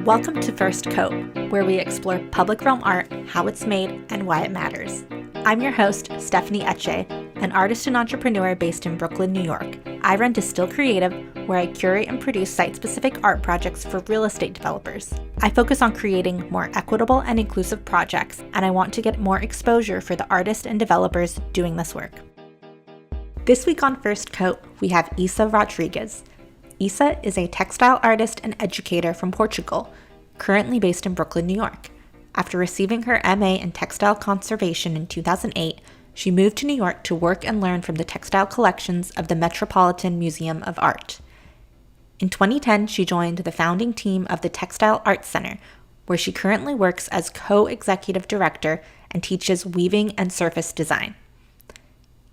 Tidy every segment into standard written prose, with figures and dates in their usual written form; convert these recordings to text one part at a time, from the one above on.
Welcome to First Coat, where we explore public realm art, how it's made, and why it matters. I'm your host, Stephanie Etche, an artist and entrepreneur based in Brooklyn, New York. I run Distill Creative, where I curate and produce site-specific art projects for real estate developers. I focus on creating more equitable and inclusive projects, and I want to get more exposure for the artists and developers doing this work. This week on First Coat, we have Isa Rodrigues. Isa is a textile artist and educator from Portugal, currently based in Brooklyn, New York. After receiving her MA in textile conservation in 2008, she moved to New York to work and learn from the textile collections of the Metropolitan Museum of Art. In 2010, she joined the founding team of the Textile Center, where she currently works as co-executive director and teaches weaving and surface design.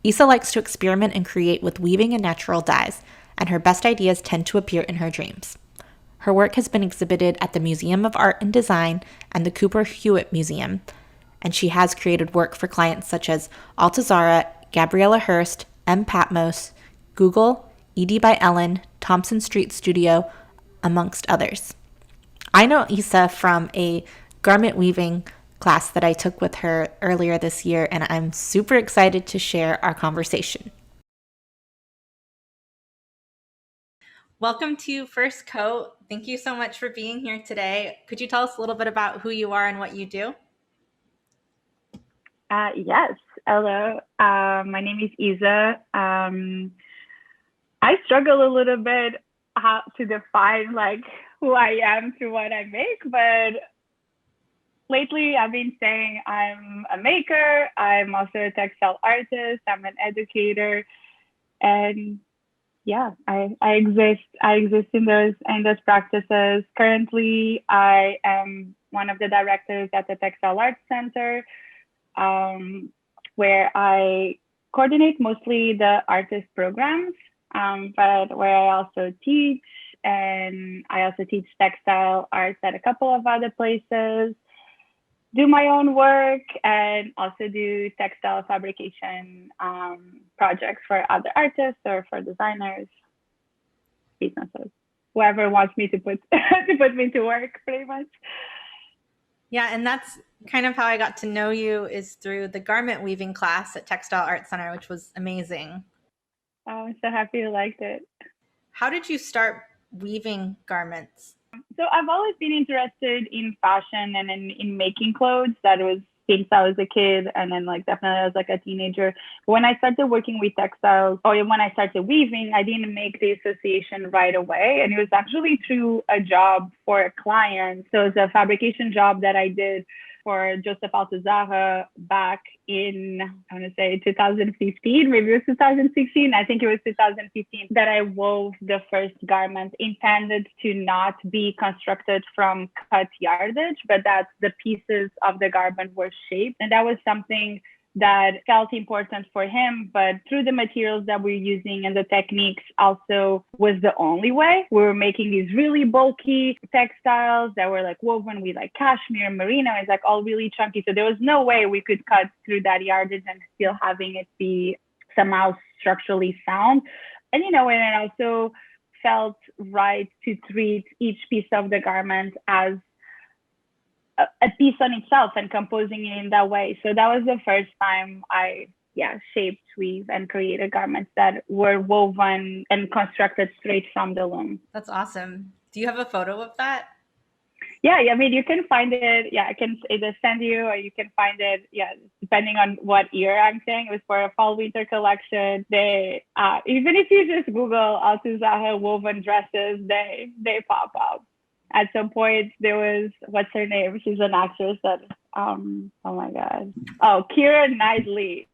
Isa likes to experiment and create with weaving and natural dyes, and her best ideas tend to appear in her dreams. Her work has been exhibited at the Museum of Art and Design and the Cooper Hewitt Museum, and she has created work for clients such as Altazara, Gabriela Hearst, M. Patmos, Google, ED by Ellen, Thompson Street Studio, amongst others. I know Isa from a garment weaving class that I took with her earlier this year, and I'm super excited to share our conversation. Welcome to First Coat. Thank you so much for being here today. Could you tell us a little bit about who you are and what you do? Yes. Hello. My name is Isa. I struggle a little bit how to define who I am through what I make, but lately I've been saying I'm a maker. I'm also a textile artist. I'm an educator, and yeah, I exist in those practices. Currently, I am one of the directors at the Textile Center, where I coordinate mostly the artist programs, but where I also teach, and I also teach textile arts at a couple of other places, do my own work, and also do textile fabrication projects for other artists or for designers, businesses, whoever wants me to put me to work, pretty much. Yeah, and that's kind of how I got to know you, is through the garment weaving class at Textile Center, which was amazing. Oh, I'm so happy you liked it. How did you start weaving garments? So I've always been interested in fashion and in making clothes. That was since I was a kid, and then definitely as a teenager. When I started working with textiles, or when I started weaving, I didn't make the association right away, and it was actually through a job for a client. So it was a fabrication job that I did for Joseph Altazara back in, I want to say 2015, maybe it was 2016. I think it was 2015 that I wove the first garment intended to not be constructed from cut yardage, but that the pieces of the garment were shaped. And that was something that felt important for him, but through the materials that we're using and the techniques also was the only way. We were making these really bulky textiles that were woven with cashmere, merino. It's all really chunky. So there was no way we could cut through that yardage and still having it be somehow structurally sound. And, and it also felt right to treat each piece of the garment as a piece on itself and composing it in that way. So that was the first time I shaped, weave, and created garments that were woven and constructed straight from the loom. That's awesome. Do you have a photo of that? Yeah, I mean, you can find it. Yeah, I can either send you, or you can find it. Yeah, depending on what year I'm saying. It was for a fall/winter collection. They even if you just Google Altuzahar woven dresses, they pop up. At some point, there was, what's her name? She's an actress that, oh my God. Oh, Keira Knightley.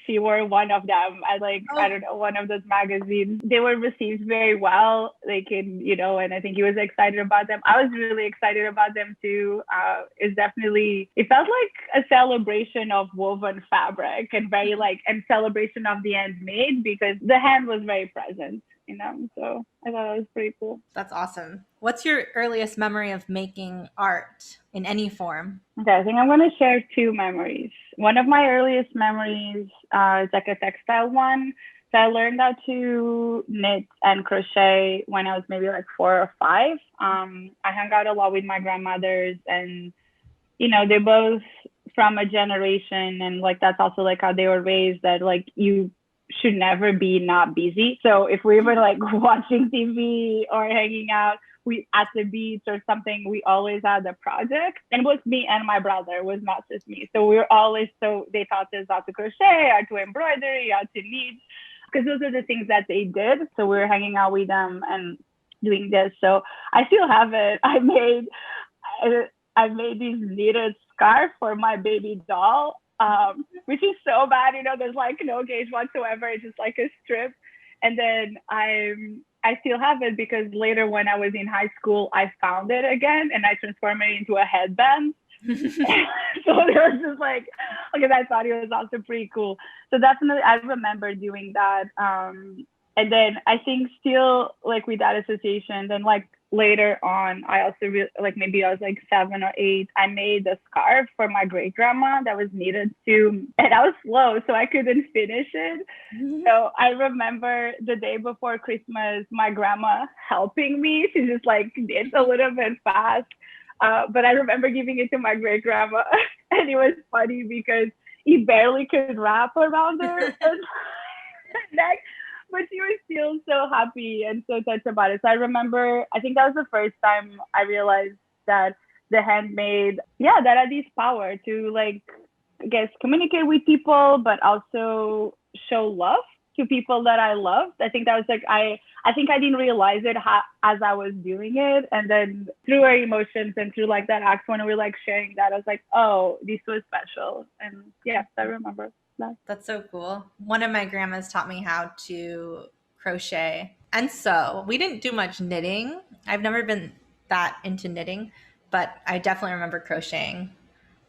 She wore one of them at I don't know, one of those magazines. They were received very well. And I think he was excited about them. I was really excited about them too. It felt like a celebration of woven fabric and and celebration of the handmade, because the hand was very present. So I thought it was pretty cool. That's awesome. What's your earliest memory of making art in any form? Okay, I think I'm going to share two memories. One of my earliest memories is a textile one. So I learned how to knit and crochet when I was maybe like 4 or 5. I hung out a lot with my grandmothers, and they're both from a generation, and like that's also like how they were raised, that like you should never be not busy. So if we were like watching TV or hanging out, we at the beach or something, we always had a project. And it was me and my brother, it was not just me. So we were always, so they taught us how to crochet, how to embroidery, how to knit, because those are the things that they did. So we were hanging out with them and doing this. So I still have it. I made this knitted scarf for my baby doll, which is so bad. There's like no gauge whatsoever. It's just like a strip. And then I still have it because later when I was in high school, I found it again and I transformed it into a headband. So there was just like, because I thought it was also pretty cool. So definitely I remember doing that. And then I think still like with that association, then like later on, I also like maybe I was like 7 or 8. I made a scarf for my great grandma that was needed to, and I was slow, so I couldn't finish it. So I remember the day before Christmas, my grandma helping me. She just like did a little bit fast, but I remember giving it to my great grandma, and it was funny because he barely could wrap around her neck. But she was still so happy and so touched about it. So I remember, I think that was the first time I realized that the handmade, that had this power to like, I guess, communicate with people, but also show love to people that I loved. I think that was like, I think I didn't realize it as I was doing it. And then through our emotions and through like that act, when we were like sharing that, I was like, oh, this was special. And yes, I remember. That's so cool. One of my grandmas taught me how to crochet and sew. We didn't do much knitting. I've never been that into knitting, but I definitely remember crocheting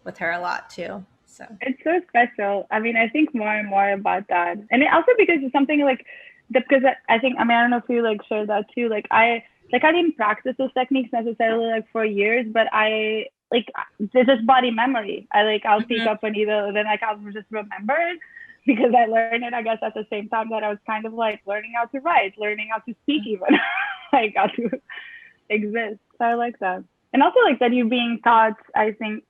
with her a lot too. So it's so special. I mean, I think more and more about that. And it also because it's something like, because I think, I mean, I don't know if you like share that too. Like I didn't practice those techniques necessarily like for years, but there's just body memory. I'll pick up a needle, then like I'll just remember it because I learned it, I guess, at the same time that I was kind of like learning how to write, learning how to speak even, like how to exist. So I like that. And also like that you're being taught, I think,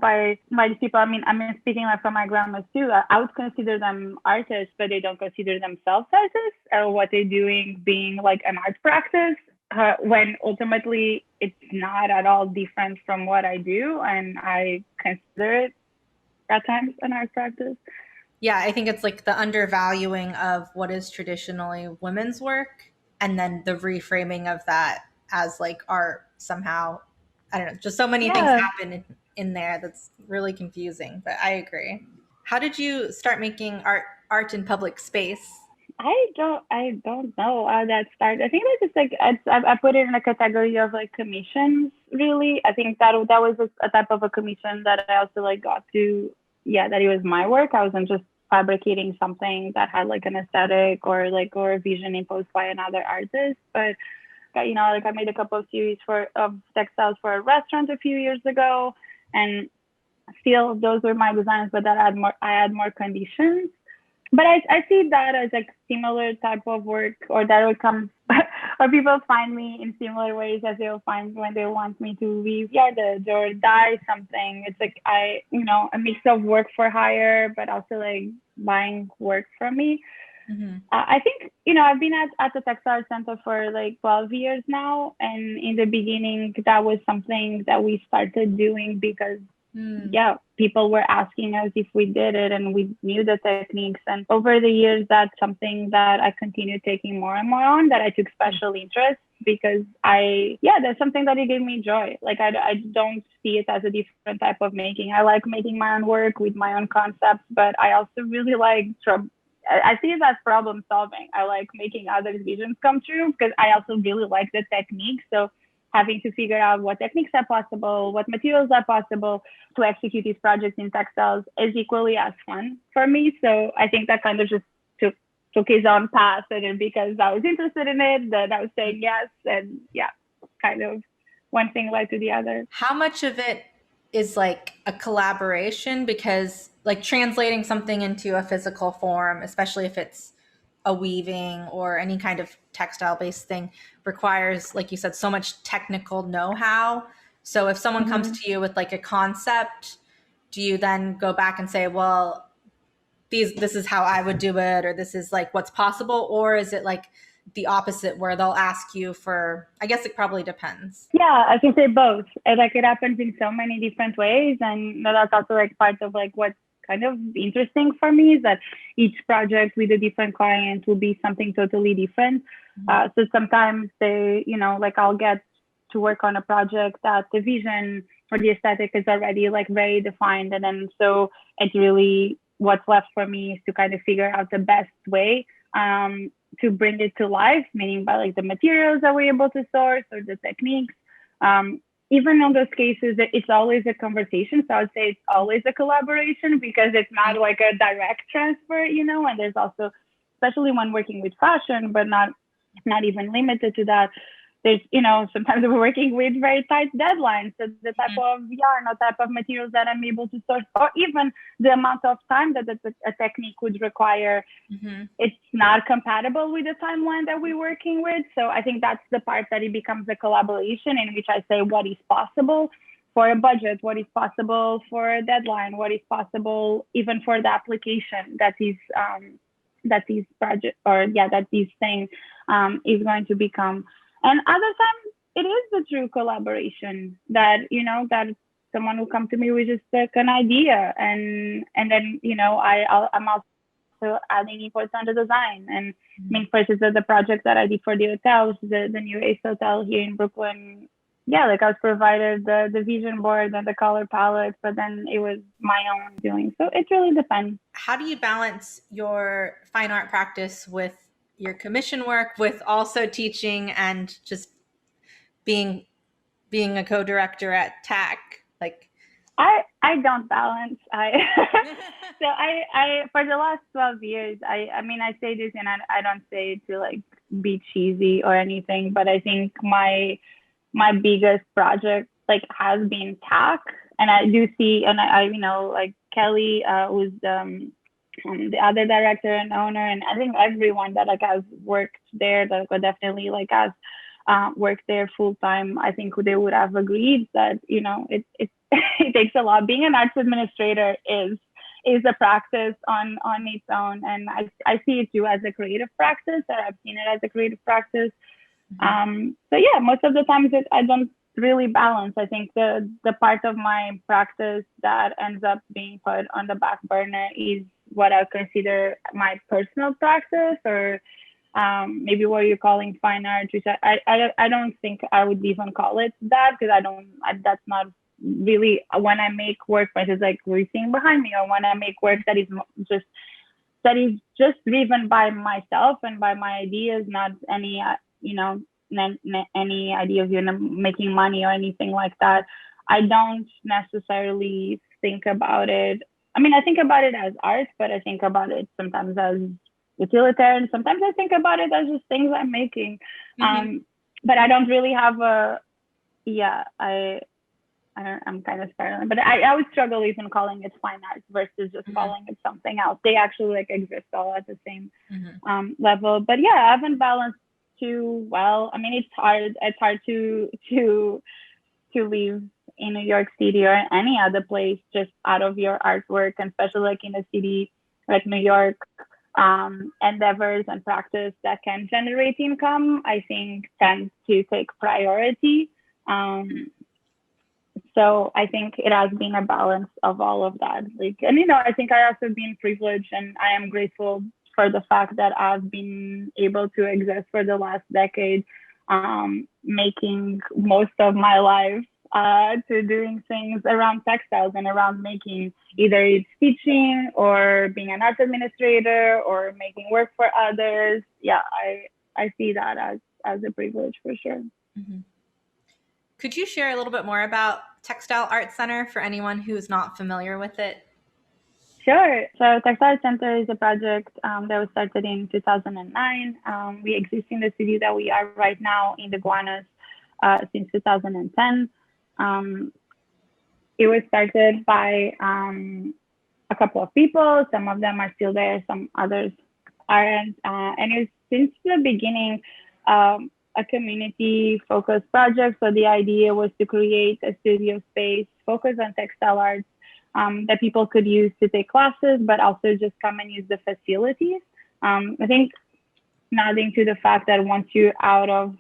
by these people. I mean, speaking like from my grandmas too, I would consider them artists, but they don't consider themselves artists or what they're doing being like an art practice. When ultimately it's not at all different from what I do, and I consider it at times an art practice. Yeah, I think it's like the undervaluing of what is traditionally women's work, and then the reframing of that as like art somehow. I don't know, just so many things happen in there that's really confusing, but I agree. How did you start making art in public space? I don't know how that started. I think it's just like I put it in a category of like commissions. Really, I think that was a type of a commission that I also like got to. Yeah, that it was my work. I wasn't just fabricating something that had like an aesthetic or a vision imposed by another artist. But like I made a couple of series of textiles for a restaurant a few years ago, and still those were my designs, but I had more conditions. But I see that as like similar type of work, or that would come, or people find me in similar ways as they'll find when they want me to weave yards or dye something. It's like a mix of work for hire, but also like buying work from me. Mm-hmm. I think, I've been at the Textile Center for like 12 years now. And in the beginning, that was something that we started doing because people were asking us if we did it and we knew the techniques. And over the years, that's something that I continued taking more and more on, that I took special interest because that's something that it gave me joy. Like I don't see it as a different type of making. I like making my own work with my own concepts, but I also really like I see it as problem solving. I like making others' visions come true because I also really like the technique. So having to figure out what techniques are possible, what materials are possible to execute these projects in textiles is equally as fun for me. So I think that kind of just took his own path, and then because I was interested in it, then I was saying yes, and kind of one thing led to the other. How much of it is like a collaboration? Because like translating something into a physical form, especially if it's a weaving or any kind of textile based thing requires, like you said, so much technical know-how. So if someone comes to you with like a concept, do you then go back and say, well, this is how I would do it, or this is like what's possible? Or is it like the opposite where they'll ask you for, I guess it probably depends. Yeah, I can say both. Like it happens in so many different ways. And that's also like part of like what's kind of interesting for me is that each project with a different client will be something totally different. So sometimes they, like I'll get to work on a project that the vision or the aesthetic is already like very defined. And then so it's really what's left for me is to kind of figure out the best way to bring it to life, meaning by like the materials that we're able to source or the techniques. Even in those cases, it's always a conversation. So I would say it's always a collaboration because it's not like a direct transfer, and there's also, especially when working with fashion, but not even limited to that. There's, sometimes we're working with very tight deadlines. So the type of yarn or type of materials that I'm able to source, or even the amount of time that a technique would require, it's not compatible with the timeline that we're working with. So I think that's the part that it becomes a collaboration in which I say what is possible for a budget, what is possible for a deadline, what is possible even for the application that this project that this thing is going to become. And other times it is the true collaboration that, that someone will come to me with just like an idea and then, I'm also adding inputs on the design. And I mean, for instance, the project that I did for the hotel, which is the new Ace Hotel here in Brooklyn. Yeah, like I was provided the vision board and the color palette, but then it was my own doing. So it really depends. How do you balance your fine art practice with your commission work, with also teaching and just being a co-director at TAC? Like, I don't balance. So I for the last 12 years, I mean, I say this and I don't say it to like be cheesy or anything, but I think my biggest project like has been TAC, and I do see, and I like Kelly, who's the other director and owner, and I think everyone that like has worked there that could definitely like has worked there full time, I think they would have agreed that it it takes a lot. Being an arts administrator is a practice on its own, and I see it too as a creative practice, or I've seen it as a creative practice. So yeah, most of the times I don't really balance. I think the part of my practice that ends up being put on the back burner is what I consider my personal practice, or maybe what you're calling fine art, which I don't think I would even call it that, because that's not really when I make work, for instance, like we're seeing behind me, or when I make work that is just driven by myself and by my ideas, not any any idea of making money or anything like that. I don't necessarily think about it. I mean, I think about it as art, but I think about it sometimes as utilitarian. Sometimes I think about it as just things I'm making. But I don't really have I'm kind of spiraling, but I would struggle even calling it fine art versus just calling it something else. They actually like exist all at the same level. But yeah, I haven't balanced too well. I mean, it's hard. It's hard to live in New York City or any other place just out of your artwork, and especially like in a city like New York. Endeavors and practice that can generate income, I think, tend to take priority. So I think it has been a balance of all of that. Like, and I think I also been privileged, and I am grateful for the fact that I've been able to exist for the last decade, making most of my life to doing things around textiles and around making, either it's teaching or being an arts administrator or making work for others. Yeah, I see that as a privilege for sure. Could you share a little bit more about Textile Art Center for anyone who's not familiar with it? Sure. So Textile Center is a project that was started in 2009. We exist in the city that we are right now in the Guanas since 2010. It was started by a couple of people. Some of them are still there. Some others and it was since the beginning a community focused project. So the idea was to create a studio space focused on textile arts that people could use to take classes, but also just come and use the facilities. I think nodding to the fact that once you're out of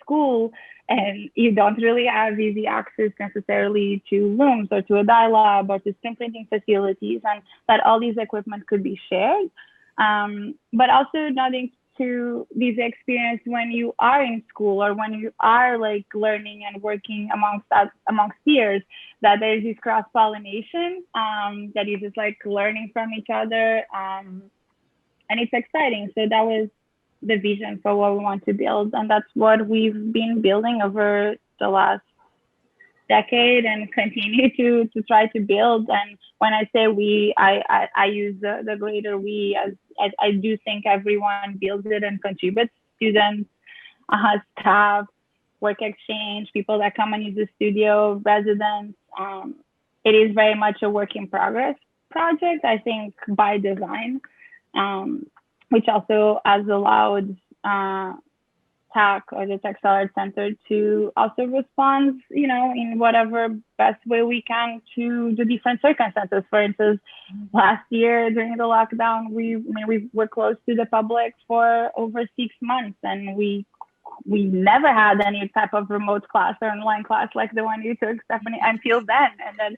school and you don't really have easy access necessarily to looms or to a dye lab or to screen printing facilities, and that all these equipment could be shared. But also nodding to this experience when you are in school or when you are like learning and working amongst peers, that there's this cross pollination, that you're just like learning from each other, and it's exciting. So that was the vision for what we want to build, and that's what we've been building over the last decade and continue to try to build. And when I say we, I use the greater we, as I do think everyone builds it and contributes: students, staff, work exchange, people that come and use the studio, residents. It is very much a work in progress project, I think, by design, which also has allowed TAC, or the Textile Center, to also respond, in whatever best way we can to the different circumstances. For instance, last year during the lockdown, we were closed to the public for over 6 months, and we never had any type of remote class or online class like the one you took, Stephanie, until then. And then,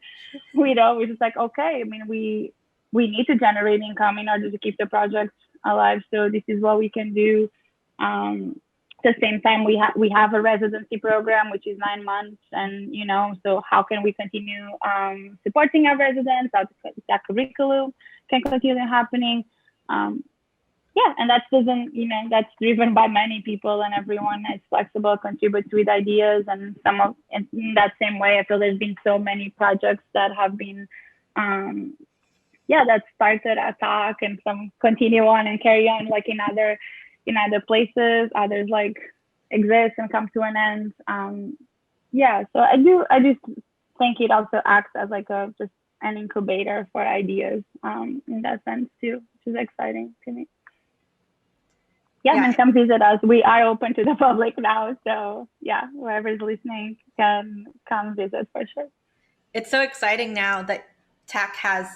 we're just like, okay, we need to generate income in order to keep the project alive. So this is what we can do. At the same time, we have a residency program, which is 9 months. And, so how can we continue supporting our residents? How that curriculum can continue happening. And that doesn't, that's driven by many people, and everyone is flexible, contributes with ideas. And in that same way, I feel there's been so many projects that have been, that started at TAC, and some continue on and carry on, like in other places, others like exist and come to an end. So I just think it also acts as like just an incubator for ideas, in that sense too, which is exciting to me. And come visit us. We are open to the public now, so whoever's listening can come visit for sure. It's so exciting now that TAC has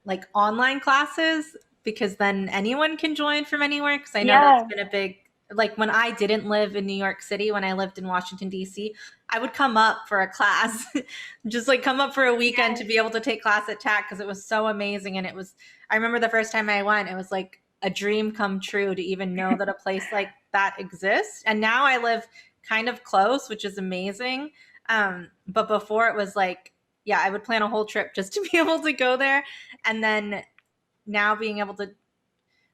like online classes, because then anyone can join from anywhere. Because I know that's been a big, like when I didn't live in New York City, when I lived in Washington, D.C., I would come up for a class, just like come up for a weekend to be able to take class at TAC, because it was so amazing. And I remember the first time I went, it was like a dream come true to even know that a place like that exists. And now I live kind of close, which is amazing. But before it was like, I would plan a whole trip just to be able to go there. And then now being able to,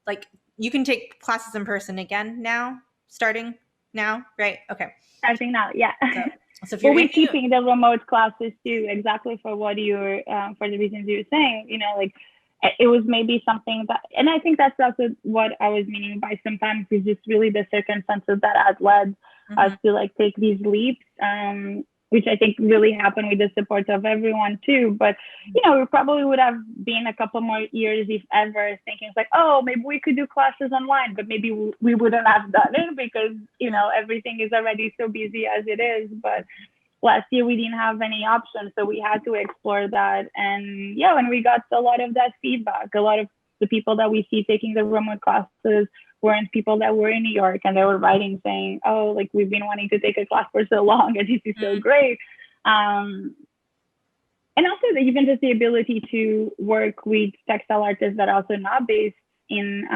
like, you can take classes in person again now, starting now, right? Okay. Starting now, So if you're we're keeping the remote classes too, exactly for what you're, for the reasons you're saying, like it was maybe something that, and I think that's also what I was meaning by sometimes is just really the circumstances that has led us to like take these leaps, which I think really happened with the support of everyone too. But, we probably would have been a couple more years, if ever, thinking it's like, oh, maybe we could do classes online, but maybe we wouldn't have done it because, everything is already so busy as it is. But last year we didn't have any options, so we had to explore that. And when we got a lot of that feedback, a lot of the people that we see taking the remote classes weren't people that were in New York, and they were writing saying, oh, like we've been wanting to take a class for so long, and this is so great. And also even just the ability to work with textile artists that are also not based in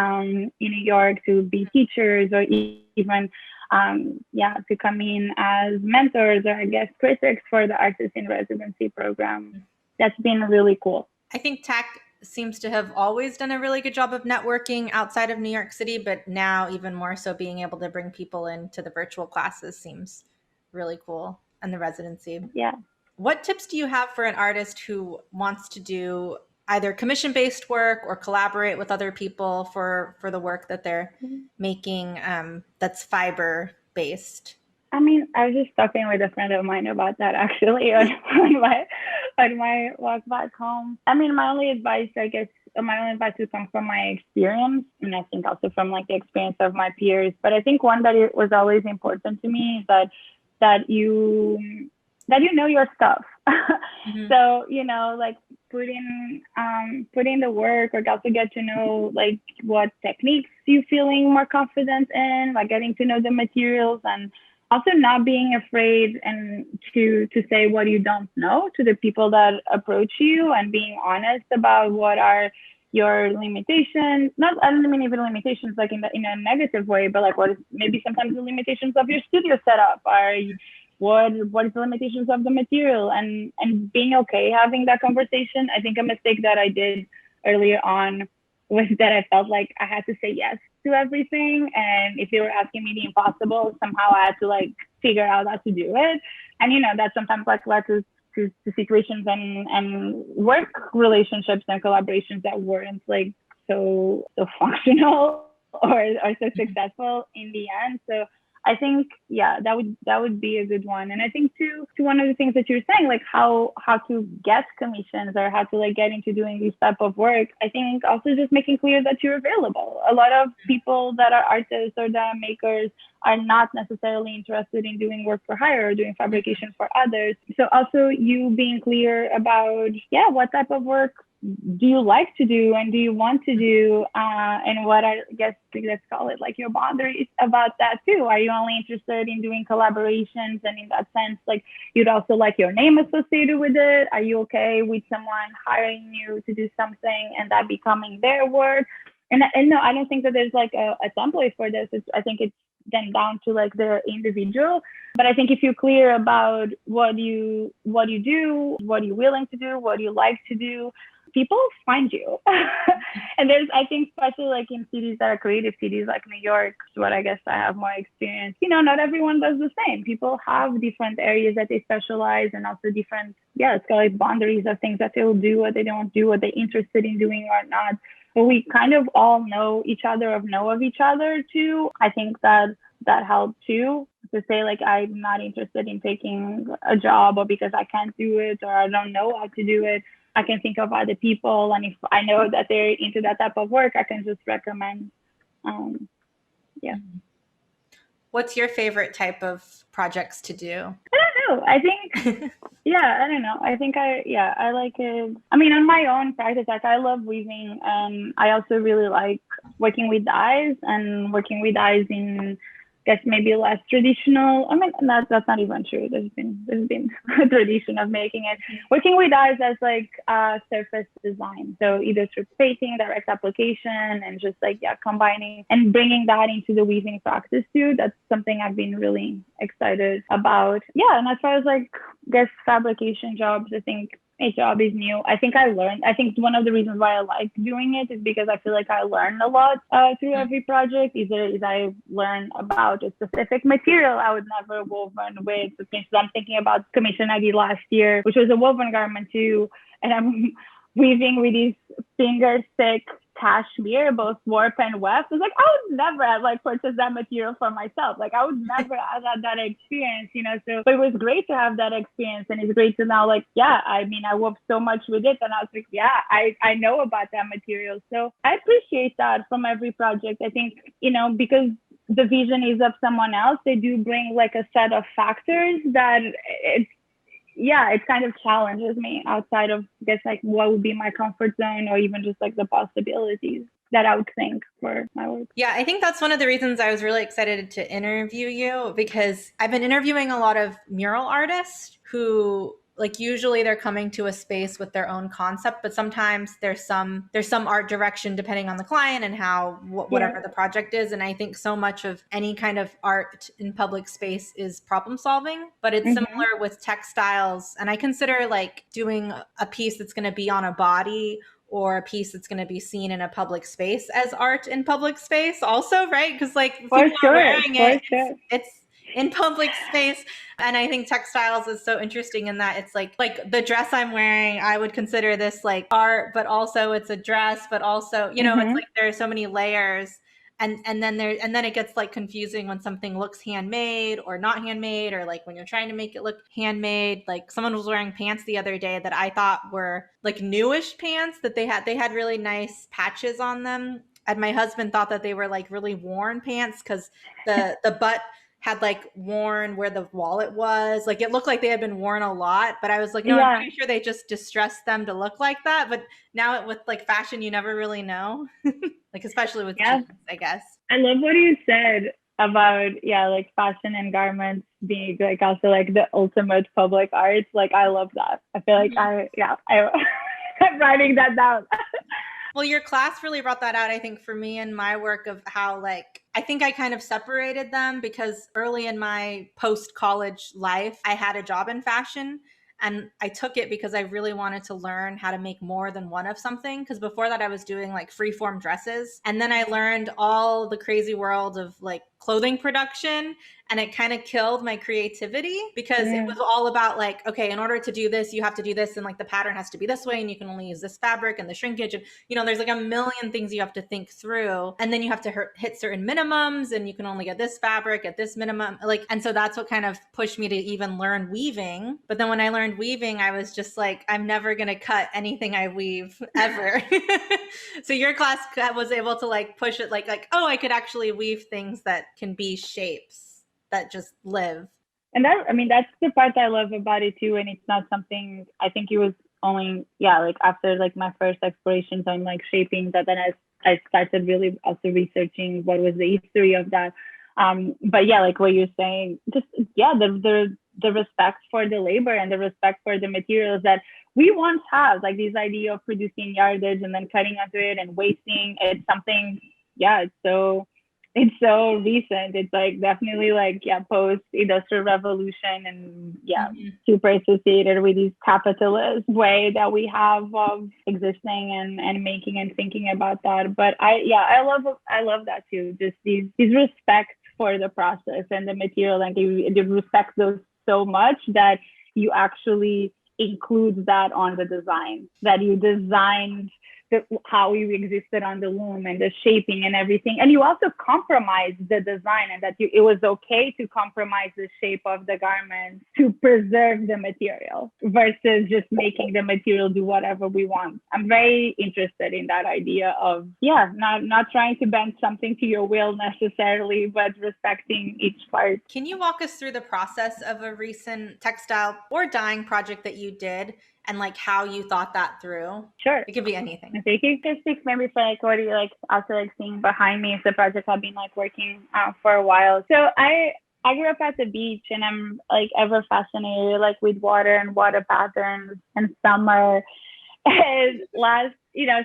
New York, to be teachers, or even to come in as mentors or guest critics for the artists in residency program. That's been really cool. I think TAC seems to have always done a really good job of networking outside of New York City, but now even more so being able to bring people into the virtual classes seems really cool, and the residency. What tips do you have for an artist who wants to do either commission-based work or collaborate with other people for the work that they're making, that's fiber-based? I mean, I was just talking with a friend of mine about that actually on on my walk back home. I mean, my only advice, I guess, my only advice would come from my experience, and I think also from like the experience of my peers. But I think one that it was always important to me is that you know your stuff. Mm-hmm. So like put in the work, or also get to know like what techniques you feeling more confident in, like getting to know the materials, and also not being afraid and to say what you don't know to the people that approach you, and being honest about what are your limitations. Not, I don't mean even limitations like in a negative way, but like what is maybe sometimes the limitations of your studio setup, or what is the limitations of the material, and being okay having that conversation. I think a mistake that I did earlier on was that I felt like I had to say yes to everything, and if they were asking me the impossible, somehow I had to like figure out how to do it. And that sometimes like led to situations and work relationships and collaborations that weren't like so functional or so successful in the end. So I think, yeah, that would be a good one. And I think too, to one of the things that you're saying, like how to get commissions, or how to like get into doing this type of work. I think also just making clear that you're available. A lot of people that are artists or that are makers are not necessarily interested in doing work for hire or doing fabrication for others. So also you being clear about, yeah, what type of work do you like to do and do you want to do, and what I guess let's call it like your boundaries about that too. Are you only interested in doing collaborations, and in that sense like you'd also like your name associated with it? Are you okay with someone hiring you to do something and that becoming their work? And no, I don't think that there's like a template for this. I think it's then down to like the individual. But I think if you're clear about what you do, what you're willing to do, what you like to do, people find you. And there's, I think, especially like in cities that are creative cities like New York, what I guess I have more experience, not everyone does the same. People have different areas that they specialize, and also different, yeah, it's got like boundaries of things that they will do, what they don't do, what they're interested in doing or not. But we kind of all know each other, of each other too. I think that helped too, to say like I'm not interested in taking a job, or because I can't do it or I don't know how to do it, I can think of other people, and if I know that they're into that type of work, I can just recommend. Yeah. What's your favorite type of projects to do? I don't know. I think, yeah, I don't know. I think I like it. I mean, on my own practice, like I love weaving, and I also really like working with dyes, and working with dyes in, guess maybe less traditional. I mean, that's not even true. There's been a tradition of making it, working with dyes as like surface design. So either through painting, direct application, and just like, yeah, combining and bringing that into the weaving practice too. That's something I've been really excited about. Yeah, and as far as like, guess fabrication jobs, I think a job is new. I think one of the reasons why I like doing it is because I feel like I learn a lot through every project. Either is I learn about a specific material I would never woven with. So I'm thinking about commission I did last year, which was a woven garment too, and I'm weaving with these finger thick cashmere, both warp and weft. It's like I would never have like purchased that material for myself. Like I would never have had that experience, So, but it was great to have that experience, and it's great to now like, yeah, I mean, I wove so much with it, and I was like, yeah, I know about that material. So I appreciate that from every project. I think, because the vision is of someone else, they do bring like a set of factors that it kind of challenges me outside of, I guess, like what would be my comfort zone, or even just like the possibilities that I would think for my work. Yeah, I think that's one of the reasons I was really excited to interview you, because I've been interviewing a lot of mural artists who, like, usually they're coming to a space with their own concept, but sometimes there's some art direction depending on the client and whatever the project is. And I think so much of any kind of art in public space is problem solving, but it's similar with textiles. And I consider like doing a piece that's going to be on a body or a piece that's going to be seen in a public space as art in public space also, right? Because like people are wearing it, it's in public space. And I think textiles is so interesting in that it's like the dress I'm wearing, I would consider this like art, but also it's a dress, but also, it's like there are so many layers. and then it gets like confusing when something looks handmade or not handmade, or like when you're trying to make it look handmade. Like someone was wearing pants the other day that I thought were like newish pants, that they had really nice patches on them, and my husband thought that they were like really worn pants because the butt had like worn where the wallet was. Like it looked like they had been worn a lot, but I was like, no, I'm Yeah. pretty sure they just distressed them to look like that. But now with like fashion, you never really know. Like especially with Yeah. jeans, I guess. I love what you said about, yeah, like fashion and garments being like also like the ultimate public art. Like I love that. I feel like I'm writing that down. Well, your class really brought that out, I think, for me in my work, of how, like, I think I kind of separated them because early in my post college life, I had a job in fashion. And I took it because I really wanted to learn how to make more than one of something. Because before that, I was doing like freeform dresses. And then I learned all the crazy world of like clothing production. And it kind of killed my creativity because it was all about like, okay, in order to do this, you have to do this. And like the pattern has to be this way. And you can only use this fabric and the shrinkage. And, there's like a million things you have to think through. And then you have to hit certain minimums, and you can only get this fabric at this minimum. Like, and so that's what kind of pushed me to even learn weaving. But then when I learned weaving, I was just like, I'm never going to cut anything I weave ever. So your class was able to like push it like, oh, I could actually weave things that can be shapes that just live. And that's the part I love about it too. And it's not something, I think it was only, like after like my first explorations on like shaping, that then I started really also researching what was the history of that. But yeah, like what you're saying, just, the respect for the labor and the respect for the materials that we once had, like this idea of producing yardage and then cutting onto it and wasting. It's something, it's so recent. It's like definitely like, post industrial revolution, and super associated with this capitalist way that we have of existing and making and thinking about that. But I love that too. Just these respect for the process and the material, and you respect those so much that you actually include that on the design, that you designed how you existed on the loom and the shaping and everything. And you also compromise the design, and that it was okay to compromise the shape of the garment to preserve the material versus just making the material do whatever we want. I'm very interested in that idea of, not trying to bend something to your will necessarily, but respecting each part. Can you walk us through the process of a recent textile or dyeing project that you did, and like how you thought that through? Sure. It could be anything. I think you can speak maybe for like what you like also like seeing behind me is the project I've been like working for a while. So I grew up at the beach, and I'm like ever fascinated like with water and water patterns and summer. And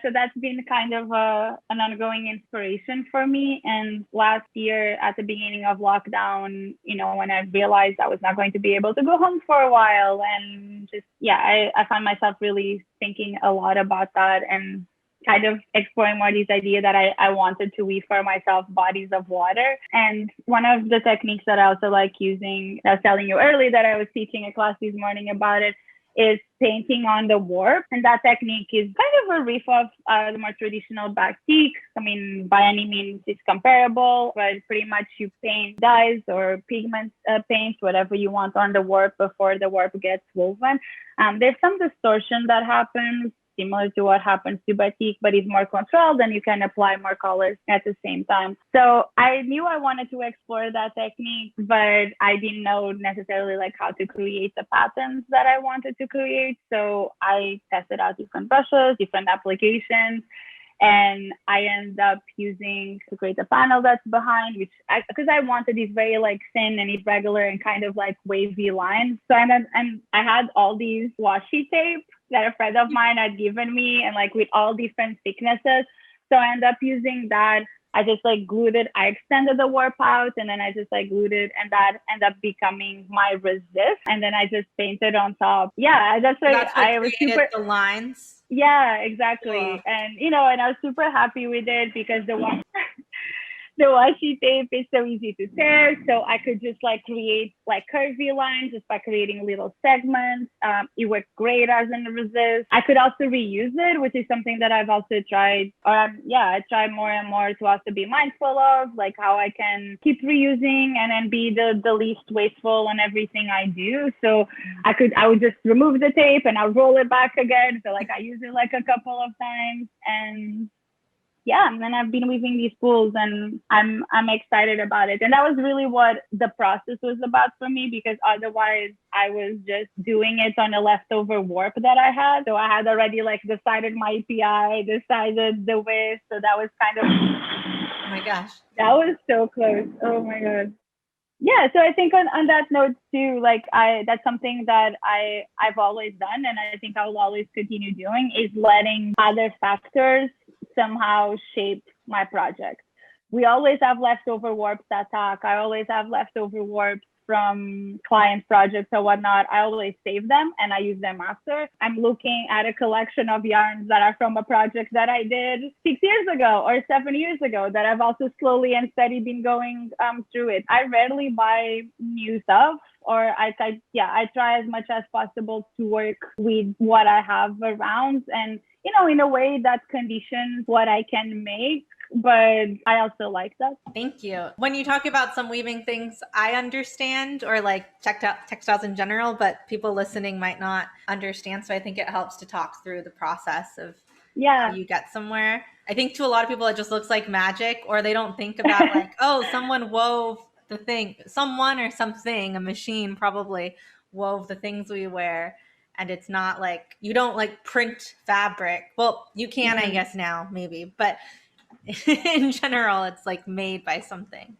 so that's been kind of an ongoing inspiration for me. And last year at the beginning of lockdown, when I realized I was not going to be able to go home for a while, and just, I found myself really thinking a lot about that and kind of exploring more this idea that I wanted to weave for myself bodies of water. And one of the techniques that I also like using, I was telling you earlier that I was teaching a class this morning about it, is painting on the warp. And that technique is kind of a riff of the more traditional batik. I mean, by any means it's comparable, but pretty much you paint dyes or pigment paints, whatever you want on the warp before the warp gets woven. There's some distortion that happens, similar to what happens to batik, but it's more controlled and you can apply more colors at the same time. So I knew I wanted to explore that technique, but I didn't know necessarily like how to create the patterns that I wanted to create. So I tested out different brushes, different applications, and I ended up using to create a panel that's behind, because I wanted these very like thin and irregular and kind of like wavy lines. So and I had all these washi tape that a friend of mine had given me, and like with all different thicknesses. So I ended up using that. I just like glued it. I extended the warp out, and then I just like glued it, and that ended up becoming my resist. And then I just painted on top. Yeah, that's like I was super the lines. Yeah, exactly. Cool. And and I was super happy with it because the the washi tape is so easy to tear. So I could just like create like curvy lines just by creating little segments. It worked great as an resist. I could also reuse it, which is something that I've also tried. I try more and more to also be mindful of like how I can keep reusing and then be the least wasteful on everything I do. So I would just remove the tape and I'll roll it back again. So like I use it like a couple of times, and yeah, and then I've been weaving these spools and I'm excited about it. And that was really what the process was about for me, because otherwise I was just doing it on a leftover warp that I had. So I had already like decided my API, decided the width. So that was kind of, oh my gosh, that was so close. Oh my God. Yeah, so I think on that note too, like that's something that I've always done, and I think I will always continue doing, is letting other factors somehow shape my project. We always have leftover warps at TAC. I always have leftover warps from client projects or whatnot. I always save them and I use them after. I'm looking at a collection of yarns that are from a project that I did 6 years ago or 7 years ago that I've also slowly and steady been going through it. I rarely buy new stuff, or I try as much as possible to work with what I have around, and in a way that conditions what I can make. But I also like that. Thank you. When you talk about some weaving things, I understand, or like textiles in general, but people listening might not understand. So I think it helps to talk through the process of how you get somewhere. I think to a lot of people, it just looks like magic, or they don't think about like, oh, someone wove the thing, someone or something, a machine probably wove the things we wear. And it's not like, you don't like print fabric. Well, you can, I guess now, maybe, but in general, it's like made by something.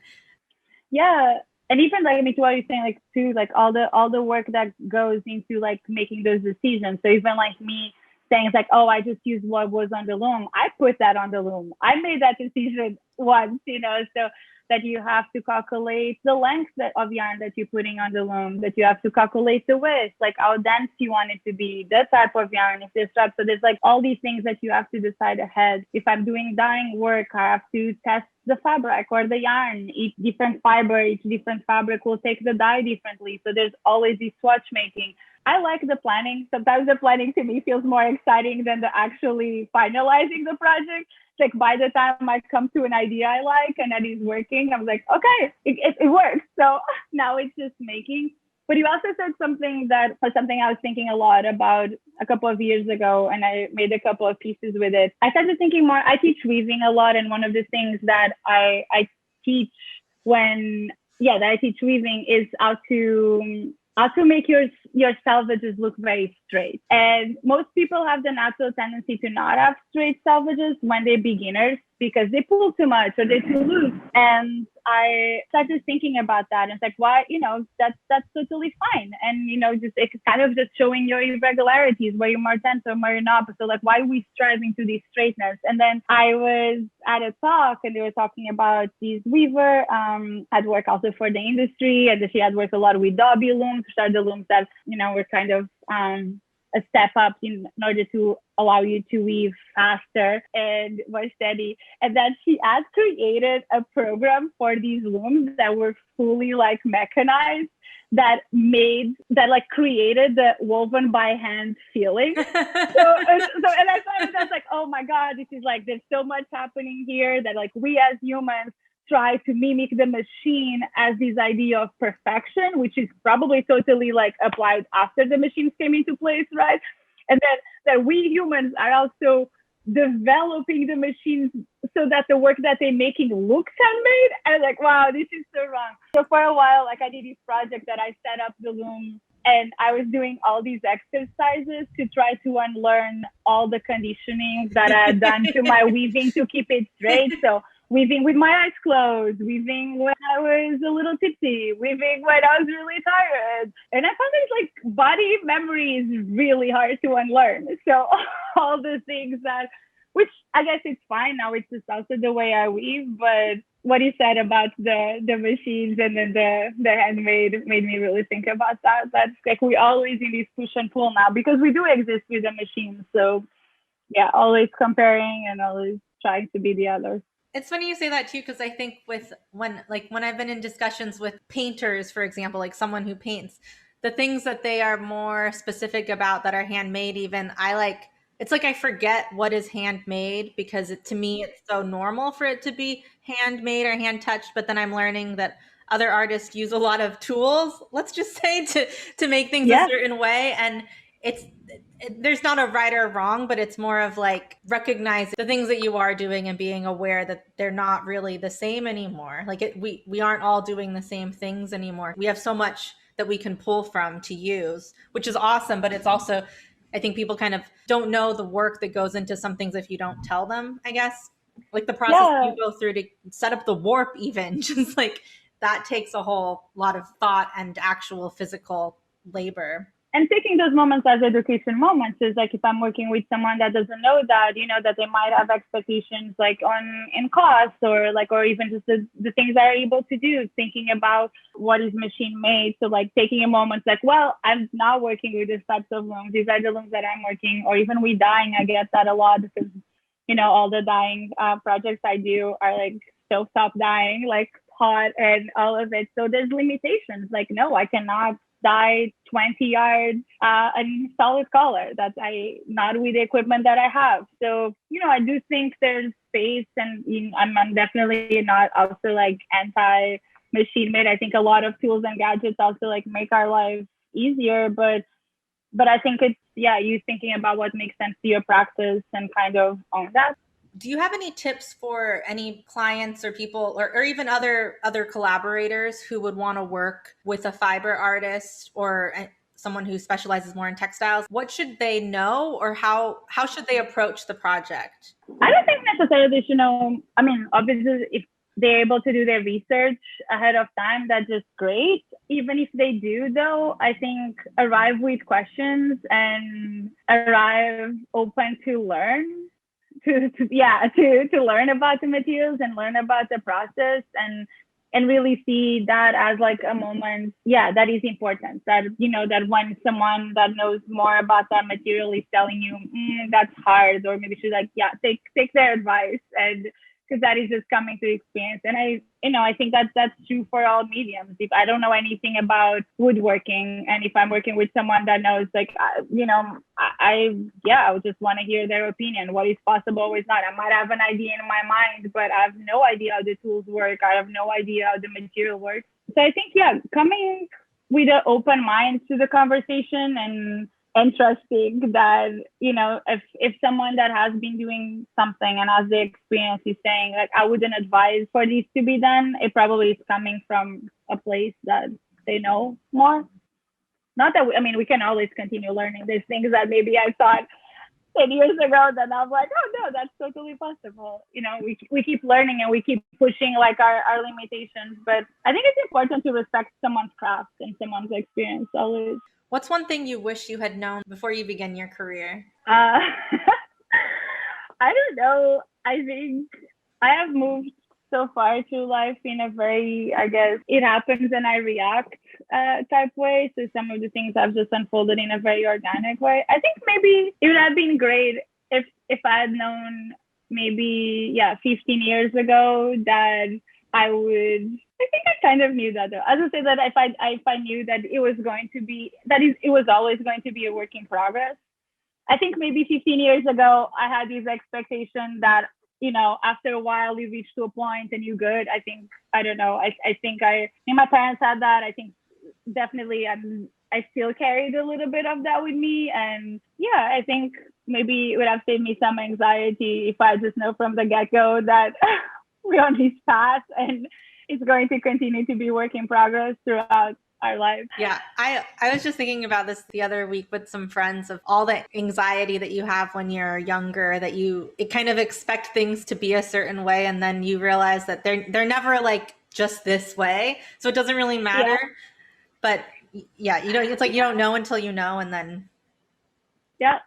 Yeah. And even like, I mean, to what you're saying, like too, like all the work that goes into like making those decisions. So even like me saying it's like, oh, I just use what was on the loom. I put that on the loom. I made that decision once, so that you have to calculate the length of yarn that you're putting on the loom, that you have to calculate the width, like how dense you want it to be, the type of yarn, if there's strap. So there's like all these things that you have to decide ahead. If I'm doing dyeing work, I have to test the fabric or the yarn. Each different fiber, each different fabric will take the dye differently. So there's always this swatch making. I like the planning. Sometimes the planning to me feels more exciting than the actually finalizing the project. Like by the time I come to an idea I like and that is working, I'm like, okay, it works. So now it's just making. But you also said something I was thinking a lot about a couple of years ago, and I made a couple of pieces with it. I started thinking more, I teach weaving a lot, and one of the things that I teach that I teach weaving is how to make your selvages look very straight. And most people have the natural tendency to not have straight selvages when they're beginners because they pull too much or they're too loose. And I started thinking about that. And it's like, why, that's totally fine. And, it's kind of just showing your irregularities, where you're more tense or where you're not. So like, why are we striving to this straightness? And then I was at a talk and they were talking about this weaver, had worked also for the industry, and she had worked a lot with Dobby looms, which are the looms that, were kind of, a step up in order to allow you to weave faster and more steady. And then she had created a program for these looms that were fully like mechanized, that created the woven by hand feeling. And I thought that's like, oh my God, this is like, there's so much happening here that like we as humans try to mimic the machine as this idea of perfection, which is probably totally like applied after the machines came into place, right? And then that we humans are also developing the machines so that the work that they're making looks handmade. And like, wow, this is so wrong. So for a while, like I did this project that I set up the loom, and I was doing all these exercises to try to unlearn all the conditioning that I had done to my weaving to keep it straight. So weaving with my eyes closed, weaving when I was a little tipsy, weaving when I was really tired. And I found that like body memory is really hard to unlearn. So all the things which I guess it's fine now, it's just also the way I weave. But what you said about the machines and then the handmade made me really think about that. That's like, we always in this push and pull now because we do exist with the machines. So yeah, always comparing and always trying to be the other. It's funny you say that too, because I think when I've been in discussions with painters, for example, like someone who paints, the things that they are more specific about that are handmade, even it's like I forget what is handmade because to me it's so normal for it to be handmade or hand touched. But then I'm learning that other artists use a lot of tools, let's just say, to make things a Yeah. certain way, and it's there's not a right or wrong, but it's more of like recognizing the things that you are doing and being aware that they're not really the same anymore. We aren't all doing the same things anymore. We have so much that we can pull from to use, which is awesome. But it's also, I think people kind of don't know the work that goes into some things if you don't tell them, I guess. Like the process Yeah. you go through to set up the warp, even just like that takes a whole lot of thought and actual physical labor. And taking those moments as education moments is like if I'm working with someone that doesn't know that, that they might have expectations like on in cost or even just the things they're able to do, thinking about what is machine made. So like taking a moment like, well, I'm not working with these types of looms. These are the looms that I'm working, or even with dyeing, I get that a lot because all the dyeing projects I do are like stovetop dyeing, like hot and all of it. So there's limitations. Like, no, I cannot dye 20 yards in solid color. That's not with the equipment that I have. So, I do think there's space, and I'm definitely not also like anti machine made. I think a lot of tools and gadgets also like make our lives easier, but I think it's you thinking about what makes sense to your practice and kind of own that. Do you have any tips for any clients or people or even other collaborators who would want to work with a fiber artist or someone who specializes more in textiles? What should they know, or how should they approach the project? I don't think necessarily they should know. I mean, obviously, if they're able to do their research ahead of time, that's just great. Even if they do, though, I think arrive with questions and arrive open to learn. To learn about the materials and learn about the process and really see that as like a moment that is important, that that when someone that knows more about that material is telling you that's hard, or maybe she's like take their advice, and because that is just coming through experience. And I think that's true for all mediums. If I don't know anything about woodworking, and if I'm working with someone that knows, like, I would just want to hear their opinion. What is possible, what is not. I might have an idea in my mind, but I have no idea how the tools work. I have no idea how the material works. So I think, coming with an open mind to the conversation and trusting that, if someone that has been doing something and has the experience is saying, like, I wouldn't advise for this to be done, it probably is coming from a place that they know more. Not that, we can always continue learning. There's things that maybe I thought 10 years ago that I'm like, oh, no, that's totally possible. We keep learning and we keep pushing like our limitations. But I think it's important to respect someone's craft and someone's experience always. What's one thing you wish you had known before you began your career? I don't know. I think I have moved so far through life in a very, I guess, it happens and I react type way. So some of the things have just unfolded in a very organic way. I think maybe it would have been great if I had known maybe 15 years ago that I would. I think I kind of knew that though. As I say that if I knew that it was going to be it was always going to be a work in progress. I think maybe 15 years ago I had this expectation that after a while you reach to a point and you're good. I think I don't know. I think my parents had that. I think definitely I still carried a little bit of that with me, and I think maybe it would have saved me some anxiety if I just know from the get-go that we're on this path and it's going to continue to be work in progress throughout our life. Yeah, I was just thinking about this the other week with some friends of all the anxiety that you have when you're younger, that you kind of expect things to be a certain way, and then you realize that they're never like just this way, so it doesn't really matter. Yeah. But it's like you don't know until you know, and then yeah.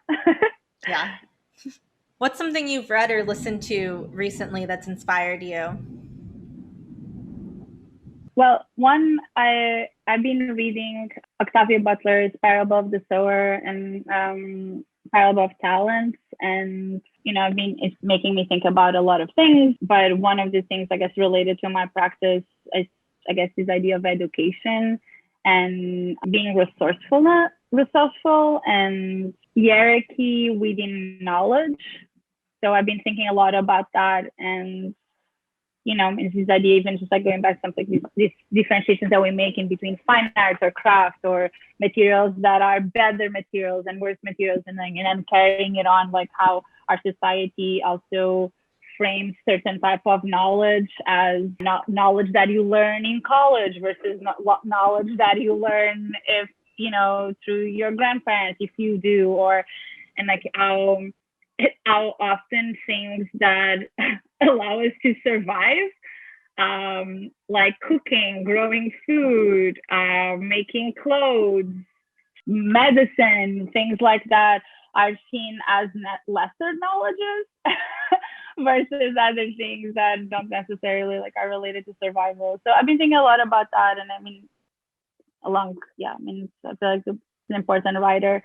What's something you've read or listened to recently that's inspired you? Well, one, I've been reading Octavia Butler's Parable of the Sower, and pile of talents. And, it's making me think about a lot of things. But one of the things, I guess, related to my practice is, I guess, this idea of education and being resourceful and hierarchy within knowledge. So I've been thinking a lot about that. And it's this idea, even just like going back to something, these differentiations that we make in between fine art or craft or materials that are better materials and worse materials, and then carrying it on, like how our society also frames certain type of knowledge as knowledge that you learn in college versus knowledge that you learn if through your grandparents, if you do, and like how often things that allow us to survive, like cooking, growing food, making clothes, medicine, things like that, are seen as lesser knowledges versus other things that don't necessarily are related to survival. So I've been thinking a lot about that, and I feel like it's an important writer.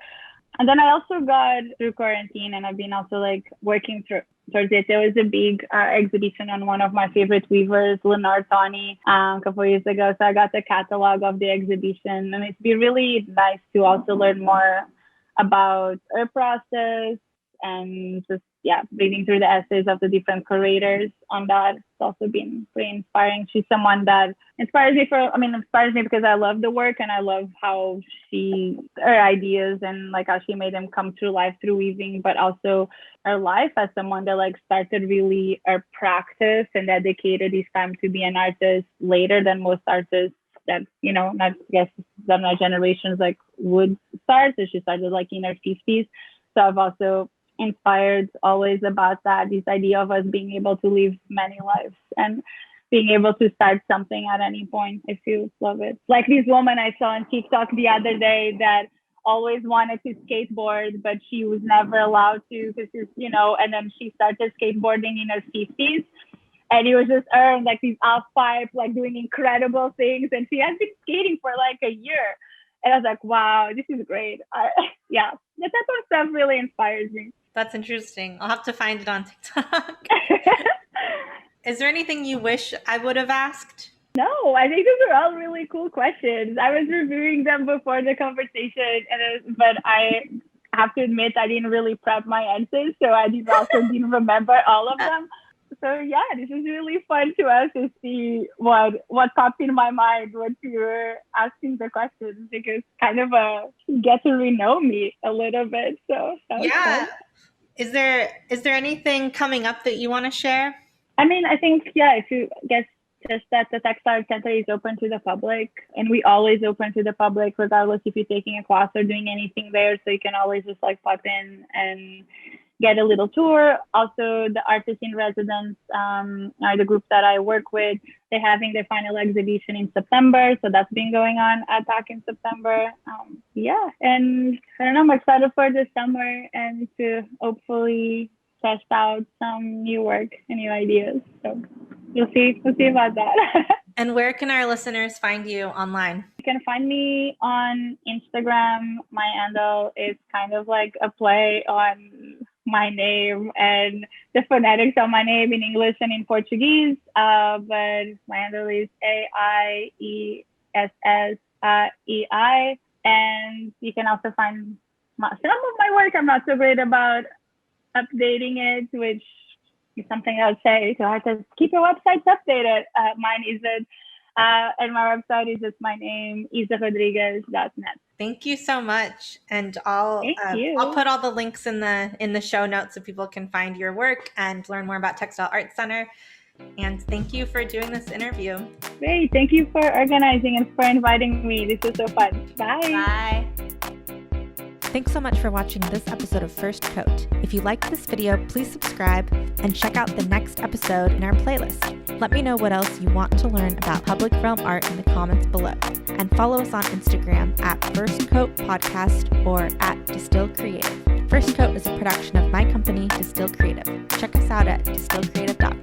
And then I also got through quarantine, and I've been also working towards it. There was a big exhibition on one of my favorite weavers, Lenore Tawny, a couple of years ago. So I got the catalog of the exhibition, and it's been really nice to also learn more about her process and just reading through the essays of the different curators on that. It's also been pretty inspiring. She's someone that inspires me because I love the work, and I love how her ideas and how she made them come to life through weaving, but also her life as someone that started really her practice and dedicated his time to be an artist later than most artists that, not guess that my generations would start. So she started in her 50s. So I've also inspired always about that, this idea of us being able to live many lives and being able to start something at any point if you love it. Like this woman I saw on TikTok the other day that always wanted to skateboard, but she was never allowed to because and then she started skateboarding in her 50s. And it was just her and these half pipe, doing incredible things. And she has been skating for a year. And I was like, wow, this is great. That type of stuff really inspires me. That's interesting. I'll have to find it on TikTok. Is there anything you wish I would have asked? No, I think those are all really cool questions. I was reviewing them before the conversation, but I have to admit I didn't really prep my answers, so I didn't remember all of them. So this is really fun to us to see what popped in my mind when you were asking the questions, because kind of you get to know me a little bit. So that was fun. Is there anything coming up that you want to share? I think if you guess just that the Textile Center is open to the public, and we always open to the public regardless if you're taking a class or doing anything there. So you can always just pop in and get a little tour. Also, the artists in residence are the group that I work with. They're having their final exhibition in September. So that's been going on back in September. And I don't know, I'm excited for the summer and to hopefully test out some new work and new ideas. So we'll see about that. And where can our listeners find you online? You can find me on Instagram. My handle is kind of like a play on my name and the phonetics of my name in English and in Portuguese. But my handle is AIESSEI. And you can also find some of my work. I'm not so great about updating it, which is something I would say to artists, keep your websites updated. Mine isn't. And my website is just my name, Rodrigues.net. Thank you so much. And I'll put all the links in the show notes so people can find your work and learn more about Textile Art Center. And thank you for doing this interview. Great. Thank you for organizing and for inviting me. This was so fun. Bye. Bye. Thanks so much for watching this episode of First Coat. If you liked this video, please subscribe and check out the next episode in our playlist. Let me know what else you want to learn about public realm art in the comments below. And follow us on Instagram at First Coat Podcast or at Distill Creative. First Coat is a production of my company, Distill Creative. Check us out at distillcreative.com.